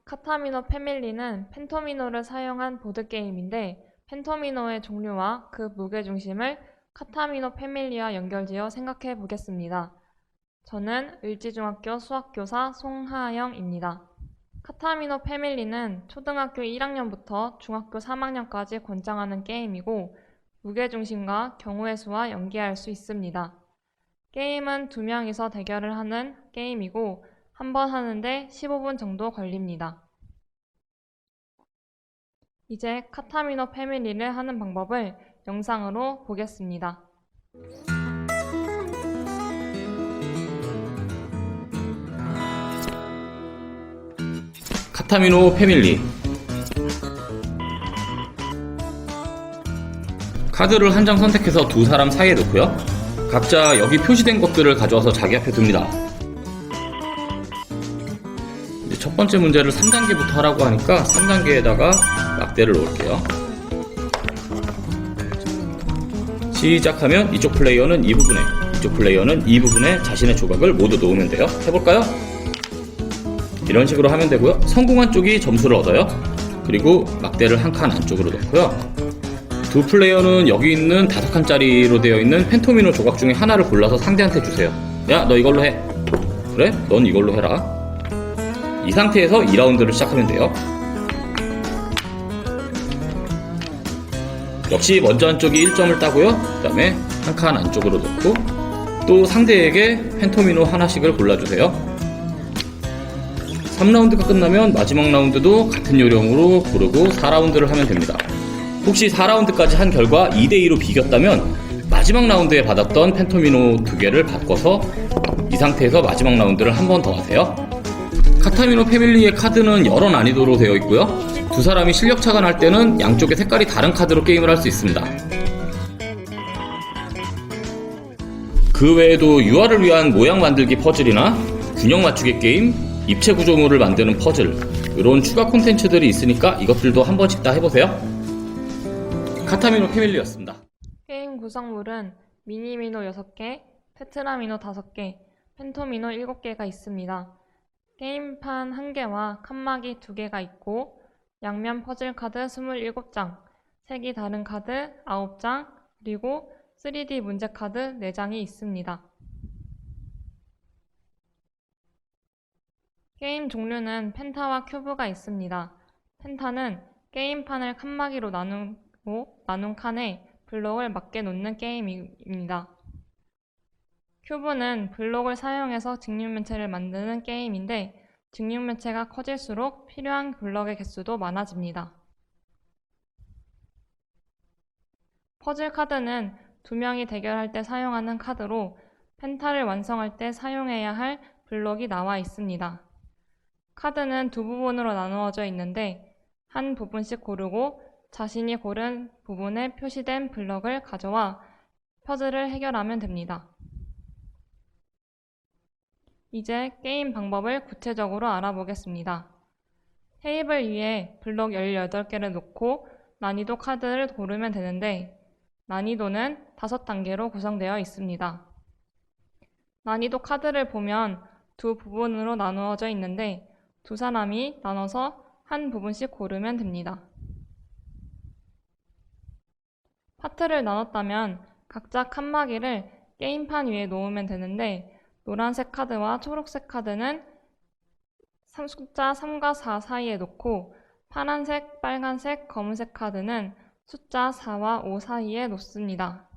카타미노 패밀리는 펜토미노를 사용한 보드게임인데 펜토미노의 종류와 그 무게중심을 카타미노 패밀리와 연결지어 생각해 보겠습니다. 저는 을지중학교 수학교사 송하영입니다. 카타미노 패밀리는 초등학교 1학년부터 중학교 3학년까지 권장하는 게임이고 무게중심과 경우의 수와 연계할 수 있습니다. 게임은 2명이서 대결을 하는 게임이고 한 번 하는데 15분 정도 걸립니다. 이제 카타미노 패밀리를 하는 방법을 영상으로 보겠습니다. 카타미노 패밀리. 카드를 한 장 선택해서 두 사람 사이에 놓고요. 각자 여기 표시된 것들을 가져와서 자기 앞에 둡니다. 이제 첫 번째 문제를 3단계부터 하라고 하니까 3단계에다가 막대를 놓을게요. 시작하면 이쪽 플레이어는 이 부분에, 이쪽 플레이어는 이 부분에 자신의 조각을 모두 놓으면 돼요. 해볼까요? 이런 식으로 하면 되고요. 성공한 쪽이 점수를 얻어요. 그리고 막대를 한 칸 안쪽으로 넣고요. 두 플레이어는 여기 있는 5칸짜리로 되어 있는 펜토미노 조각 중에 하나를 골라서 상대한테 주세요. 야, 너 이걸로 해. 그래? 넌 이걸로 해라. 이 상태에서 2라운드를 시작하면 돼요. 역시 먼저 한쪽이 1점을 따고요. 그 다음에 한 칸 안쪽으로 넣고 또 상대에게 펜토미노 하나씩을 골라주세요. 3라운드가 끝나면 마지막 라운드도 같은 요령으로 고르고 4라운드를 하면 됩니다. 혹시 4라운드까지 한 결과 2대2로 비겼다면 마지막 라운드에 받았던 펜토미노 2개를 바꿔서 이 상태에서 마지막 라운드를 한 번 더 하세요. 카타미노 패밀리의 카드는 여러 난이도로 되어 있고요. 두 사람이 실력차가 날 때는 양쪽의 색깔이 다른 카드로 게임을 할 수 있습니다. 그 외에도 유아를 위한 모양 만들기 퍼즐이나 균형 맞추기 게임, 입체 구조물을 만드는 퍼즐, 이런 추가 콘텐츠들이 있으니까 이것들도 한 번씩 다 해보세요. 카타미노 패밀리였습니다. 게임 구성물은 미니미노 6개, 테트라미노 5개, 펜토미노 7개가 있습니다. 게임판 1개와 칸막이 2개가 있고 양면 퍼즐 카드 27장, 색이 다른 카드 9장, 그리고 3D 문제 카드 4장이 있습니다. 게임 종류는 펜타와 큐브가 있습니다. 펜타는 게임판을 칸막이로 나눈 칸에 블록을 맞게 놓는 게임입니다. 큐브는 블록을 사용해서 직육면체를 만드는 게임인데 직육면체가 커질수록 필요한 블록의 개수도 많아집니다. 퍼즐 카드는 2명이 대결할 때 사용하는 카드로 펜타를 완성할 때 사용해야 할 블록이 나와 있습니다. 카드는 두 부분으로 나누어져 있는데 한 부분씩 고르고 자신이 고른 부분에 표시된 블럭을 가져와 퍼즐을 해결하면 됩니다. 이제 게임 방법을 구체적으로 알아보겠습니다. 테이블 위에 블록 18개를 놓고 난이도 카드를 고르면 되는데 난이도는 5단계로 구성되어 있습니다. 난이도 카드를 보면 두 부분으로 나누어져 있는데 두 사람이 나눠서 한 부분씩 고르면 됩니다. 파트를 나눴다면 각자 칸막이를 게임판 위에 놓으면 되는데 노란색 카드와 초록색 카드는 숫자 3과 4 사이에 놓고 파란색, 빨간색, 검은색 카드는 숫자 4와 5 사이에 놓습니다.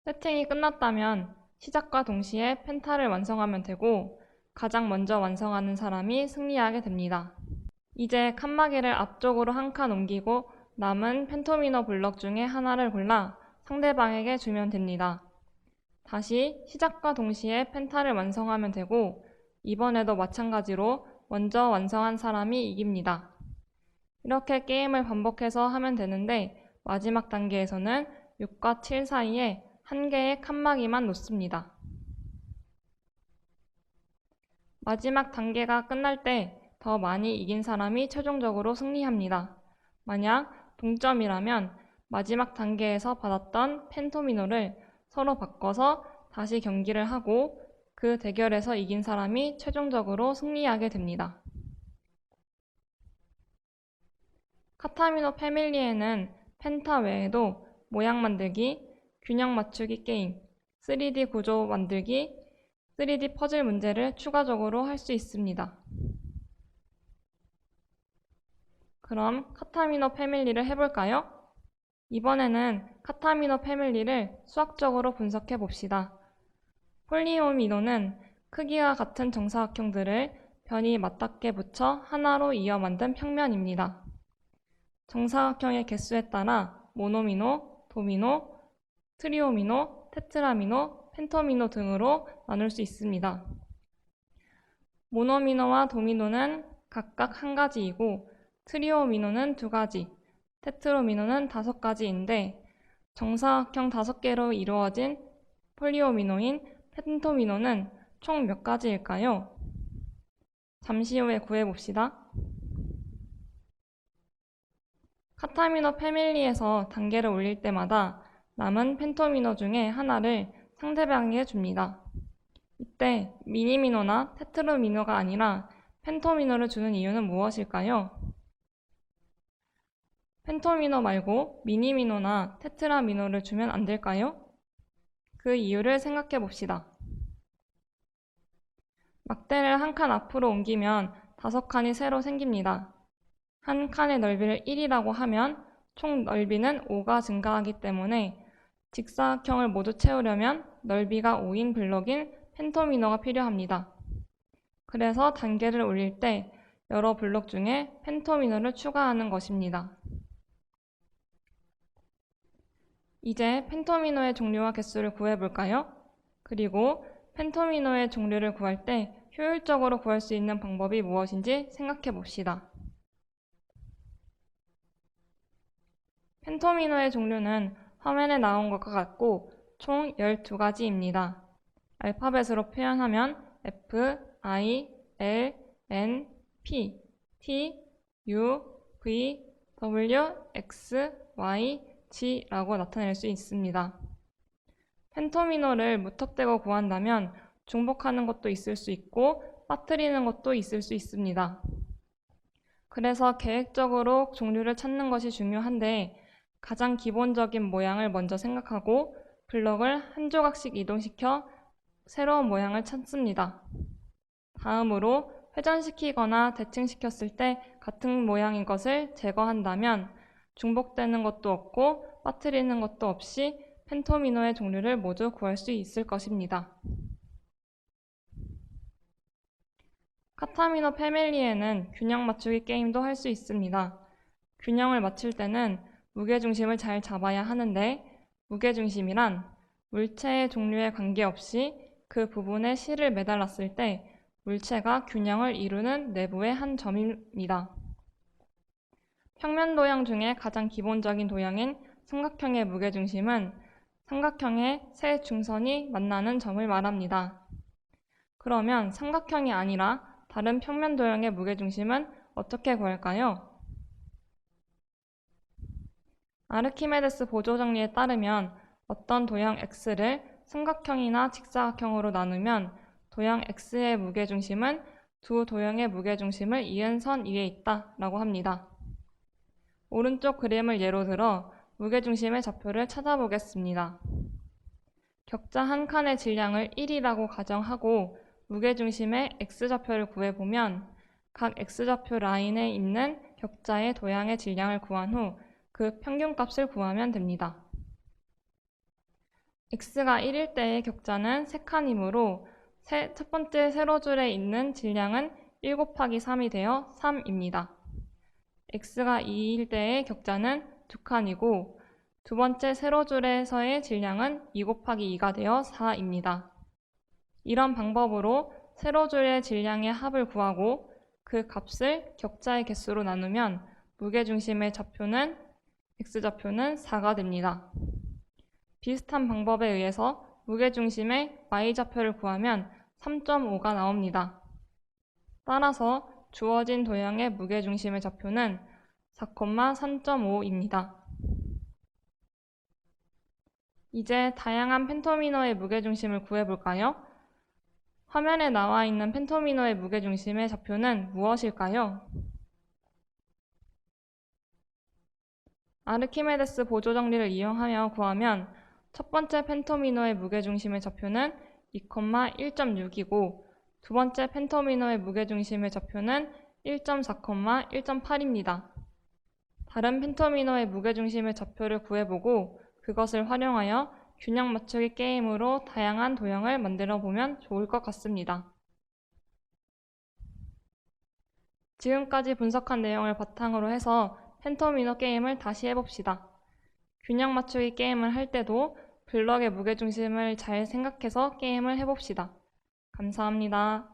세팅이 끝났다면 시작과 동시에 펜타를 완성하면 되고 가장 먼저 완성하는 사람이 승리하게 됩니다. 이제 칸막이를 앞쪽으로 한 칸 옮기고 남은 펜토미노 블럭 중에 하나를 골라 상대방에게 주면 됩니다. 다시 시작과 동시에 펜타를 완성하면 되고 이번에도 마찬가지로 먼저 완성한 사람이 이깁니다. 이렇게 게임을 반복해서 하면 되는데 마지막 단계에서는 6과 7 사이에 한 개의 칸막이만 놓습니다. 마지막 단계가 끝날 때 더 많이 이긴 사람이 최종적으로 승리합니다. 만약 동점이라면 마지막 단계에서 받았던 펜토미노를 서로 바꿔서 다시 경기를 하고 그 대결에서 이긴 사람이 최종적으로 승리하게 됩니다. 카타미노 패밀리에는 펜타 외에도 모양 만들기, 균형 맞추기 게임, 3D 구조 만들기, 3D 퍼즐 문제를 추가적으로 할 수 있습니다. 그럼 카타미노 패밀리를 해볼까요? 이번에는 카타미노 패밀리를 수학적으로 분석해 봅시다. 폴리오미노는 크기와 같은 정사각형들을 변이 맞닿게 붙여 하나로 이어 만든 평면입니다. 정사각형의 개수에 따라 모노미노, 도미노, 트리오미노, 테트라미노, 펜토미노 등으로 나눌 수 있습니다. 모노미노와 도미노는 각각 한 가지이고 트리오미노는 두 가지, 테트로미노는 5가지인데 정사각형 5개로 이루어진 폴리오미노인 펜토미노는 총 몇 가지일까요? 잠시 후에 구해봅시다. 카타미노 패밀리에서 단계를 올릴 때마다 남은 펜토미노 중에 하나를 상대방에게 줍니다. 이때 미니미노나 테트로미노가 아니라 펜토미노를 주는 이유는 무엇일까요? 펜토미노 말고 미니미노나 테트라미노를 주면 안 될까요? 그 이유를 생각해 봅시다. 막대를 한 칸 앞으로 옮기면 5칸이 새로 생깁니다. 한 칸의 넓이를 1이라고 하면 총 넓이는 5가 증가하기 때문에 직사각형을 모두 채우려면 넓이가 5인 블록인 펜토미노가 필요합니다. 그래서 단계를 올릴 때 여러 블록 중에 펜토미노를 추가하는 것입니다. 이제 펜토미노의 종류와 개수를 구해볼까요? 그리고 펜토미노의 종류를 구할 때 효율적으로 구할 수 있는 방법이 무엇인지 생각해 봅시다. 펜토미노의 종류는 화면에 나온 것과 같고 총 12가지입니다. 알파벳으로 표현하면 F, I, L, N, P, T, U, V, W, X, Y, G라고 나타낼 수 있습니다. 펜토미노를 무턱대고 구한다면 중복하는 것도 있을 수 있고 빠뜨리는 것도 있을 수 있습니다. 그래서 계획적으로 종류를 찾는 것이 중요한데 가장 기본적인 모양을 먼저 생각하고 블럭을 한 조각씩 이동시켜 새로운 모양을 찾습니다. 다음으로 회전시키거나 대칭시켰을 때 같은 모양인 것을 제거한다면 중복되는 것도 없고 빠뜨리는 것도 없이 펜토미노의 종류를 모두 구할 수 있을 것입니다. 카타미노 패밀리에는 균형 맞추기 게임도 할 수 있습니다. 균형을 맞출 때는 무게중심을 잘 잡아야 하는데 무게중심이란 물체의 종류에 관계없이 그 부분에 실을 매달았을 때 물체가 균형을 이루는 내부의 한 점입니다. 평면 도형 중에 가장 기본적인 도형인 삼각형의 무게중심은 삼각형의 세 중선이 만나는 점을 말합니다. 그러면 삼각형이 아니라 다른 평면 도형의 무게중심은 어떻게 구할까요? 아르키메데스 보조정리에 따르면 어떤 도형 x를 삼각형이나 직사각형으로 나누면 도형 x의 무게중심은 두 도형의 무게중심을 이은 선 위에 있다 라고 합니다. 오른쪽 그림을 예로 들어 무게중심의 좌표를 찾아보겠습니다. 격자 한 칸의 질량을 1이라고 가정하고 무게중심의 x좌표를 구해보면 각 x좌표 라인에 있는 격자의 도형의 질량을 구한 후 그 평균값을 구하면 됩니다. x가 1일 때의 격자는 3칸이므로 첫 번째 세로줄에 있는 질량은 1 곱하기 3이 되어 3입니다. x가 2일 때의 격자는 2칸이고 두 번째 세로줄에서의 질량은 2 곱하기 2가 되어 4입니다. 이런 방법으로 세로줄의 질량의 합을 구하고 그 값을 격자의 개수로 나누면 무게중심의 좌표는 x좌표는 4가 됩니다. 비슷한 방법에 의해서 무게중심의 y좌표를 구하면 3.5가 나옵니다. 따라서 주어진 도형의 무게중심의 좌표는 4,3.5입니다. 이제 다양한 펜토미노의 무게중심을 구해볼까요? 화면에 나와 있는 펜토미노의 무게중심의 좌표는 무엇일까요? 아르키메데스 보조 정리를 이용하여 구하면 첫 번째 펜토미노의 무게중심의 좌표는 2,1.6이고 두 번째 펜토미노의 무게중심의 좌표는 1.4,1.8입니다. 다른 펜토미노의 무게중심의 좌표를 구해보고 그것을 활용하여 균형 맞추기 게임으로 다양한 도형을 만들어 보면 좋을 것 같습니다. 지금까지 분석한 내용을 바탕으로 해서 펜토미노 게임을 다시 해봅시다. 균형 맞추기 게임을 할 때도 블럭의 무게중심을 잘 생각해서 게임을 해봅시다. 감사합니다.